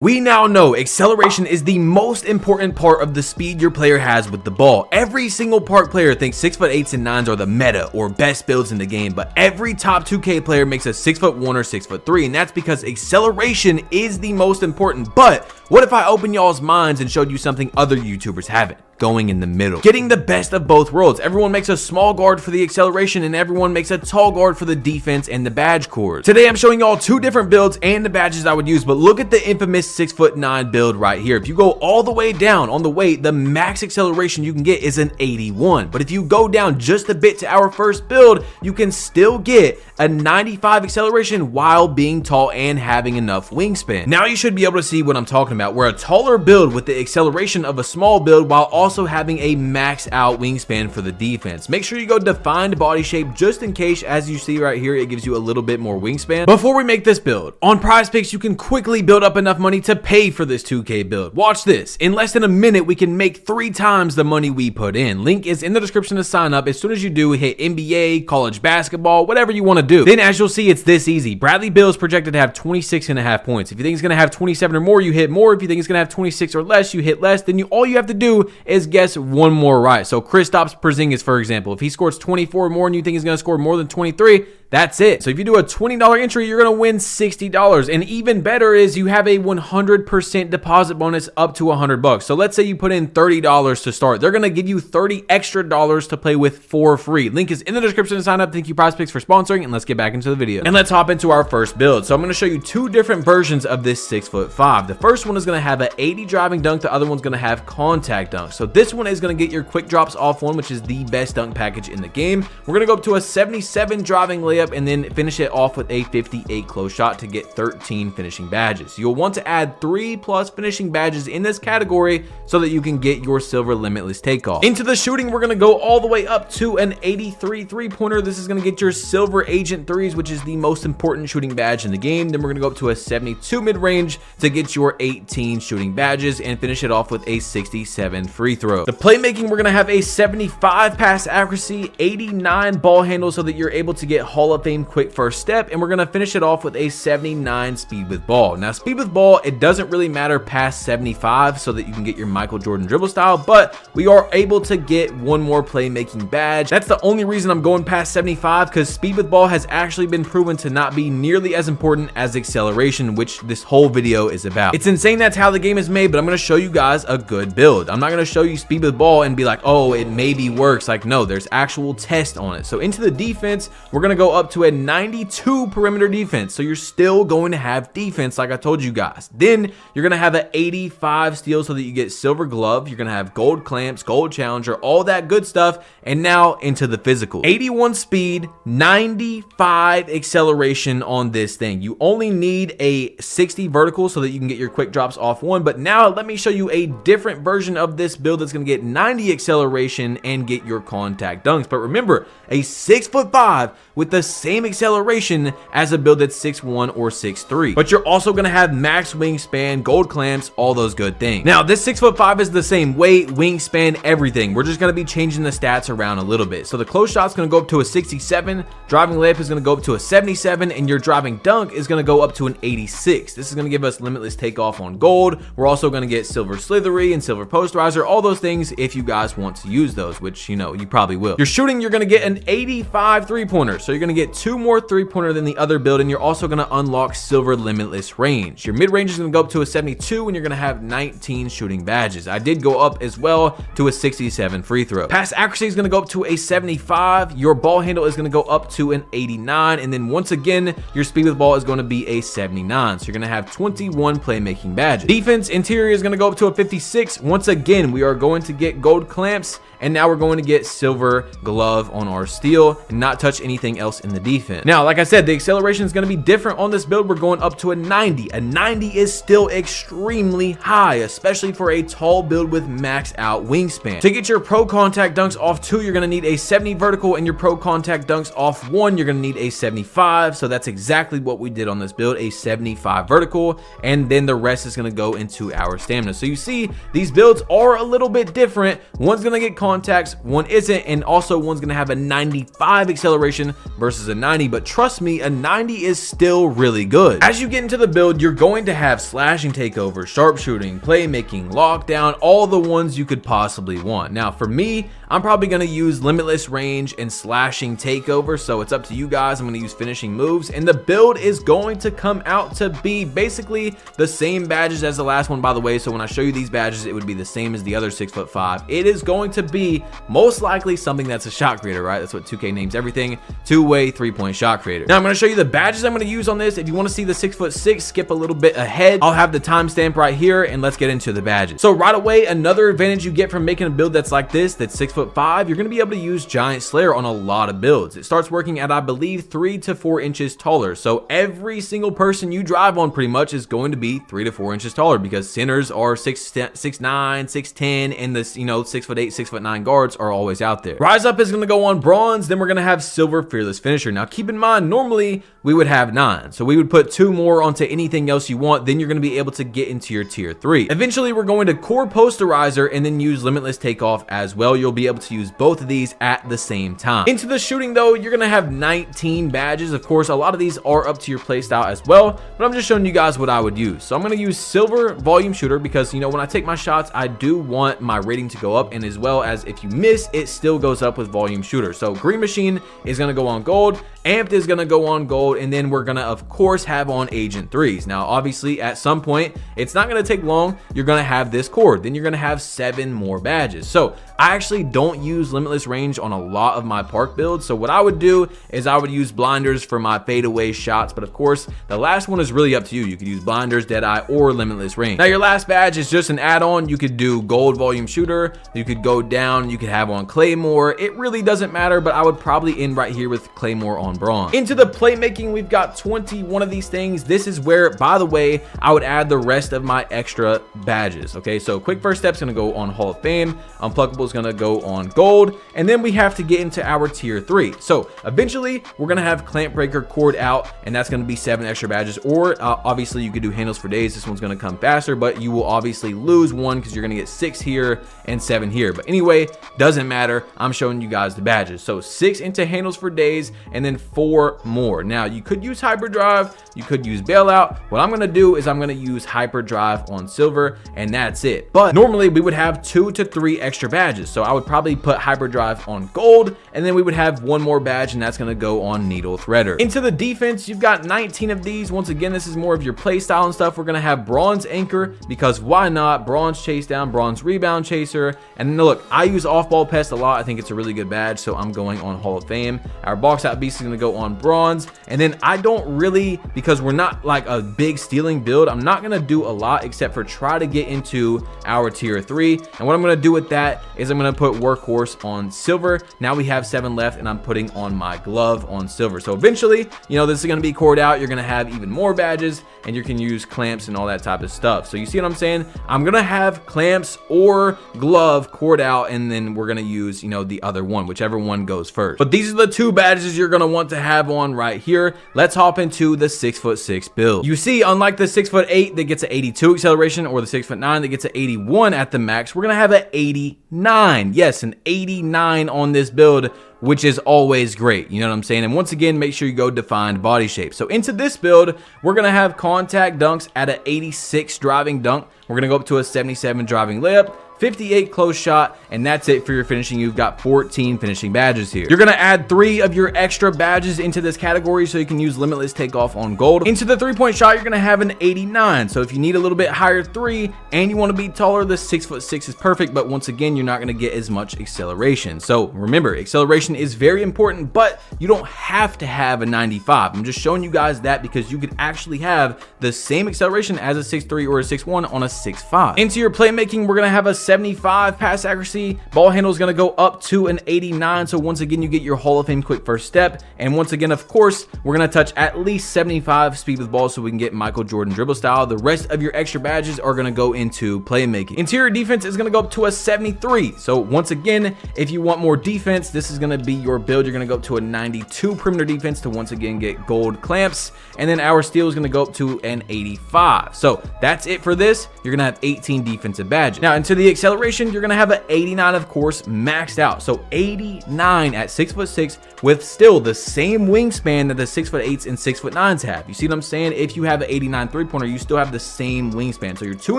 We now know acceleration is the most important part of the speed your player has with the ball. Every single park player thinks 6'8" and 9s are the meta or best builds in the game, but every top 2K player makes a 6'1" or 6'3", and that's because acceleration is the most important. But what if I open y'all's minds and showed you something other YouTubers haven't? Going in the middle. Getting the best of both worlds. Everyone makes a small guard for the acceleration and everyone makes a tall guard for the defense and the badge cores. Today I'm showing y'all two different builds and the badges I would use, but look at the infamous 6'9" build right here. If you go all the way down on the weight, the max acceleration you can get is an 81. But if you go down just a bit to our first build, you can still get a 95 acceleration while being tall and having enough wingspan. Now you should be able to see what I'm talking about. We're a taller build with the acceleration of a small build while also having a max out wingspan for the defense. Make sure you go defined body shape just in case, as you see right here, it gives you a little bit more wingspan. Before we make this build, on PrizePicks you can quickly build up enough money to pay for this 2K build. Watch this. In less than a minute we can make 3 times the money we put in. Link is in the description to sign up. As soon as you do, hit NBA, college basketball, whatever you want to do. Then as you'll see, it's this easy. Bradley Beal is projected to have 26.5 points. If you think he's going to have 27 or more, you hit more. If you think he's going to have 26 or less, you hit less. Then all you have to do is guess one more right. So Kristaps Porzingis, for example, if he scores 24 or more and you think he's going to score more than 23, that's it. So if you do a $20 entry, you're going to win $60. And even better is you have a 100% deposit bonus up to $100. So let's say you put in $30 to start. They're going to give you $30 extra to play with for free. Link is in the description to sign up. Thank you PrizePicks for sponsoring, and let's get back into the video. And let's hop into our first build. So I'm going to show you two different versions of this 6'5". The first one is going to have an 80 driving dunk. The other one's going to have contact dunk. So this one is going to get your quick drops off one, which is the best dunk package in the game. We're going to go up to a 77 driving layup and then finish it off with a 58 close shot to get 13 finishing badges. You'll want to add 3+ finishing badges in this category so that you can get your silver limitless takeoff. Into the shooting, we're going to go all the way up to an 83 3-pointer. This is going to get your silver agent threes, which is the most important shooting badge in the game. Then we're going to go up to a 72 mid-range to get your 18 shooting badges and finish it off with a 67 free throw. The playmaking, we're going to have a 75 pass accuracy, 89 ball handle so that you're able to get Hall of Fame quick first step, and we're going to finish it off with a 79 speed with ball. Now speed with ball, it doesn't really matter past 75 so that you can get your Michael Jordan dribble style, but we are able to get one more playmaking badge. That's the only reason I'm going past 75, because speed with ball has actually been proven to not be nearly as important as acceleration, which this whole video is about. It's insane that's how the game is made, but I'm going to show you guys a good build. I'm not going to show you speed with ball and be like, oh, it maybe works. Like, no, there's actual test on it. So into the defense, we're going to go up to a 92 perimeter defense. So you're still going to have defense, like I told you guys. Then you're going to have an 85 steal so that you get silver glove. You're going to have gold clamps, gold challenger, all that good stuff. And now into the physical. 81 speed, 95 acceleration on this thing. You only need a 60 vertical so that you can get your quick drops off one. But now let me show you a different version of this build that's going to get 90 acceleration and get your contact dunks. But remember, a 6'5" with the same acceleration as a build that's 6'1" or 6'3". But you're also going to have max wingspan, gold clamps, all those good things. Now this 6'5" is the same weight, wingspan, everything. We're just going to be changing the stats around a little bit. So the close shot's going to go up to a 67, driving layup is going to go up to a 77, and your driving dunk is going to go up to an 86. This is going to give us limitless takeoff on gold. We're also going to get silver slithery and silver posterizer, all those things if you guys want to use those, which you know you probably will. Your shooting, you're going to get an 85 3-pointer. So you're going to get 2 more 3-pointer than the other build, and you're also going to unlock silver limitless range. Your mid-range is going to go up to a 72, and you're going to have 19 shooting badges. I did go up as well to a 67 free throw. Pass accuracy is going to go up to a 75. Your ball handle is going to go up to an 89, and then once again, your speed with ball is going to be a 79. So you're going to have 21 playmaking badges. Defense interior is going to go up to a 56. Once again, we are going to get gold clamps, and now we're going to get silver glove on our steal and not touch anything else in the defense. Now, like I said, the acceleration is going to be different on this build. We're going up to a 90. A 90 is still extremely high, especially for a tall build with max out wingspan. To get your pro contact dunks off 2, you're going to need a 70 vertical, and your pro contact dunks off 1, you're going to need a 75. So that's exactly what we did on this build, a 75 vertical, and then the rest is going to go into our stamina. So you see, these builds are a little bit different. One's going to get contacts, one isn't, and also one's going to have a 95 acceleration versus versus a 90, but trust me, a 90 is still really good. As you get into the build, you're going to have slashing takeover, sharpshooting, playmaking, lockdown, all the ones you could possibly want. Now for me, I'm probably going to use limitless range and slashing takeover, so it's up to you guys. I'm going to use finishing moves, and the build is going to come out to be basically the same badges as the last one, by the way. So when I show you these badges, it would be the same as the other 6'5". It is going to be most likely something that's a shot creator, right? That's what 2K names everything. Two-way 3-point shot creator. Now I'm going to show you the badges I'm going to use on this. If you want to see the 6'6", skip a little bit ahead. I'll have the timestamp right here, and let's get into the badges. So right away, another advantage you get from making a build that's like this, that's 6'5", you're going to be able to use Giant Slayer on a lot of builds. It starts working at, I believe, 3 to 4 inches taller. So every single person you drive on pretty much is going to be 3 to 4 inches taller, because centers are 6'9", 6'10", and this, 6'8", 6'9" guards are always out there. Rise Up is going to go on bronze. Then we're going to have Silver Fearless Finisher. Now keep in mind, normally we would have 9, so we would put 2 more onto anything else you want. Then you're going to be able to get into your tier 3. Eventually we're going to Core Posterizer and then use Limitless Takeoff as well. You'll be able to use both of these at the same time. Into the shooting though, you're going to have 19 badges. Of course, a lot of these are up to your playstyle as well, but I'm just showing you guys what I would use. So I'm going to use Silver Volume Shooter because, when I take my shots, I do want my rating to go up, and as well as if you miss, it still goes up with Volume Shooter. So Green Machine is going to go on gold, Amped is going to go on gold, and then we're going to, of course, have on Agent 3s. Now, obviously, at some point, it's not going to take long. You're going to have this cord. Then you're going to have 7 more badges. So I actually don't use limitless range on a lot of my park builds. So what I would do is I would use blinders for my fadeaway shots. But of course, the last one is really up to you. You could use blinders, Deadeye, or limitless range. Now, your last badge is just an add-on. You could do gold volume shooter. You could go down. You could have on Claymore. It really doesn't matter, but I would probably end right here with Claymore on bronze. Into the playmaking, we've got 21 of these things. This is where, by the way, I would add the rest of my extra badges. Okay, so Quick First Step's gonna go on Hall of Fame. Unpluckable is gonna go on gold, and then we have to get into our tier 3. So eventually we're gonna have Clamp Breaker cord out, and that's gonna be 7 extra badges. Or obviously you could do Handles for Days. This one's gonna come faster, but you will obviously lose 1 because you're gonna get 6 here and 7 here. But anyway, doesn't matter. I'm showing you guys the badges. So 6 into Handles for Days, and then 4 more. Now you could use Hyperdrive, you could use Bailout. What I'm gonna do is I'm gonna use Hyperdrive on Silver, and that's it. But normally we would have 2 to 3 extra badges, so I would probably put Hyperdrive on gold, and then we would have 1 more badge, and that's gonna go on Needle Threader. Into the defense, you've got 19 of these. Once again, this is more of your play style and stuff. We're gonna have Bronze Anchor, because why not? Bronze Chase Down, Bronze Rebound Chaser, and then look, I use Off-Ball Pest a lot. I think it's a really good badge, so I'm going on Hall of Fame. Our Box Out Beast is gonna go on bronze, and then I don't really, because we're not like a big stealing build, I'm not gonna do a lot except for try to get into our tier 3. And what I'm gonna do with that is I'm gonna put Workhorse on Silver. Now we have 7 left, and I'm putting on my glove on Silver. So eventually, this is gonna be cored out. You're gonna have even more badges, and you can use clamps and all that type of stuff. So you see what I'm saying? I'm gonna have clamps or glove cored out, and then we're gonna use the other one, whichever one goes first. But these are the 2 badges you're gonna want to have on right here. Let's hop into the 6'6" build. You see, unlike the 6'8" that gets an 82 acceleration, or the 6'9" that gets an 81 at the max, we're gonna have an 89. Yes, an 89 on this build, which is always great. You know what I'm saying? And once again, make sure you go defined body shape. So into this build, we're gonna have contact dunks at an 86 driving dunk. We're gonna go up to a 77 driving layup, 58 close shot, and that's it for your finishing. You've got 14 finishing badges here. You're gonna add 3 of your extra badges into this category, so you can use Limitless Takeoff on gold. Into the 3-point shot, you're gonna have an 89. So if you need a little bit higher 3 and you want to be taller, the 6'6" is perfect. But once again, you're not gonna get as much acceleration. So remember, acceleration is very important, but you don't have to have a 95. I'm just showing you guys that because you could actually have the same acceleration as a 6'3" or a 6'1" on a 6'5". Into your playmaking, we're gonna have a 75 pass accuracy. Ball handle is going to go up to an 89. So once again, you get your Hall of Fame Quick First Step. And once again, of course, we're going to touch at least 75 speed with ball so we can get Michael Jordan dribble style. The rest of your extra badges are going to go into playmaking. Interior defense is going to go up to a 73. So once again, if you want more defense, this is going to be your build. You're going to go up to a 92 perimeter defense to once again get gold clamps. And then our steal is going to go up to an 85. So that's it for this. You're going to have 18 defensive badges. Now into the acceleration, you're going to have an 89, of course, maxed out. So 89 at 6'6" with still the same wingspan that the 6'8" and 6'9" have. You see what I'm saying? If you have an 89 3-pointer, you still have the same wingspan. So you're 2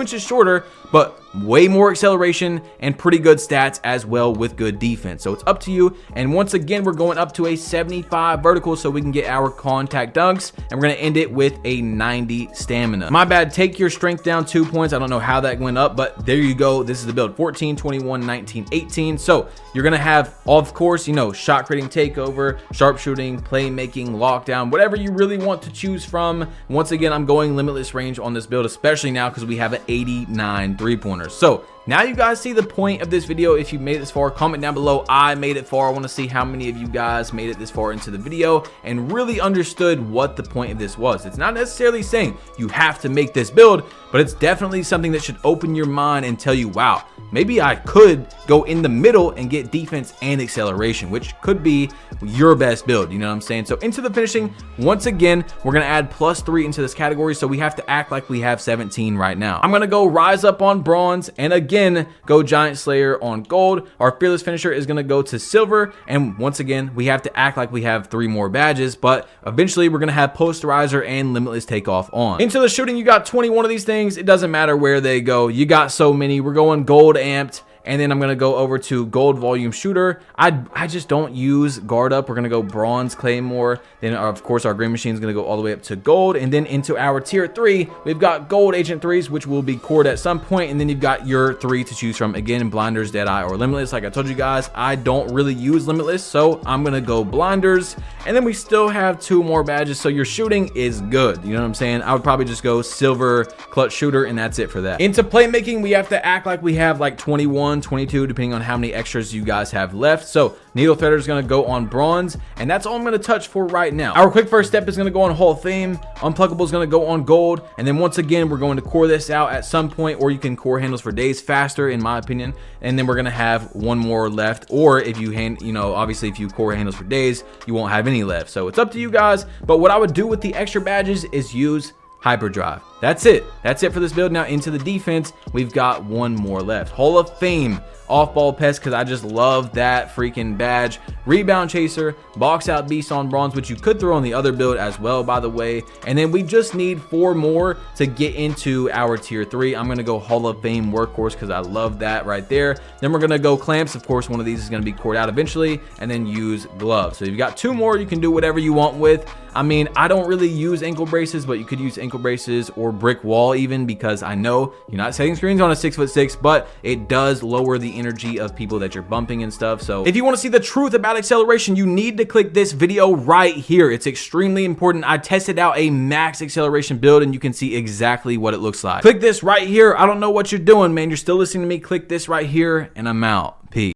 inches shorter, but way more acceleration and pretty good stats as well with good defense. So it's up to you. And once again, we're going up to a 75 vertical so we can get our contact dunks, and we're going to end it with a 90 stamina. My bad, take your strength down 2 points. I don't know how that went up, but there you go. This is the build: 14, 21, 19, 18. So you're going to have, of course, you know, shot creating takeover, sharpshooting, playmaking, lockdown, whatever you really want to choose from. Once again, I'm going limitless range on this build, especially now because we have an 89 3-pointer. So now you guys see the point of this video. If you made it this far, comment down below, I made it far. I want to see how many of you guys made it this far into the video and really understood what the point of this was. It's not necessarily saying you have to make this build, but it's definitely something that should open your mind and tell you, wow, maybe I could go in the middle and get defense and acceleration, which could be your best build. You know what I'm saying? So into the finishing, once again, we're going to add +3 into this category. So we have to act like we have 17 right now. I'm going to go rise up on bronze, and again, go Giant Slayer on gold. Our fearless finisher is going to go to silver, and once again, we have to act like we have 3 more badges, but eventually we're going to have posterizer and limitless takeoff on. Into the shooting, you got 21 of these things. It doesn't matter where they go, you got so many. We're going gold amped, and then I'm going to go over to gold volume shooter. I just don't use guard up. We're going to go bronze claymore. Then of course our green machine is going to go all the way up to gold, and then into our tier 3 we've got gold agent 3s, which will be cored at some point, and then you've got your 3 to choose from. Again, blinders, deadeye, or limitless. Like I told you guys, I don't really use limitless, so I'm going to go blinders, and then we still have 2 more badges. So your shooting is good, you know what I'm saying? I would probably just go silver clutch shooter, and that's it for that. Into playmaking, we have to act like we have like 21, 22, depending on how many extras you guys have left. So needle threader is going to go on bronze, and that's all I'm going to touch for right now. Our quick first step is going to go on Hall of Fame. Unpluckable is going to go on gold, and then once again we're going to core this out at some point, or you can core handles for days faster, in my opinion. And then we're going to have 1 more left, or if you obviously if you core handles for days, you won't have any left. So it's up to you guys, but what I would do with the extra badges is use hyperdrive. That's it for this build. Now into the defense, we've got 1 more left. Hall of Fame off-ball pest, because I just love that freaking badge. Rebound chaser, box out beast on bronze, which you could throw on the other build as well, by the way. And then we just need 4 more to get into our tier 3. I'm gonna go Hall of Fame workhorse because I love that right there. Then we're gonna go clamps. Of course, one of these is gonna be cored out eventually, and then use gloves. So you've got 2 more you can do whatever you want with. I mean, I don't really use ankle braces, but you could use ankle braces or brick wall even, because I know you're not setting screens on a 6'6", but it does lower the energy of people that you're bumping and stuff. So if you want to see the truth about acceleration, you need to click this video right here. It's extremely important. I tested out a max acceleration build, and you can see exactly what it looks like. Click this right here. I don't know what you're doing, man. You're still listening to me. Click this right here, and I'm out.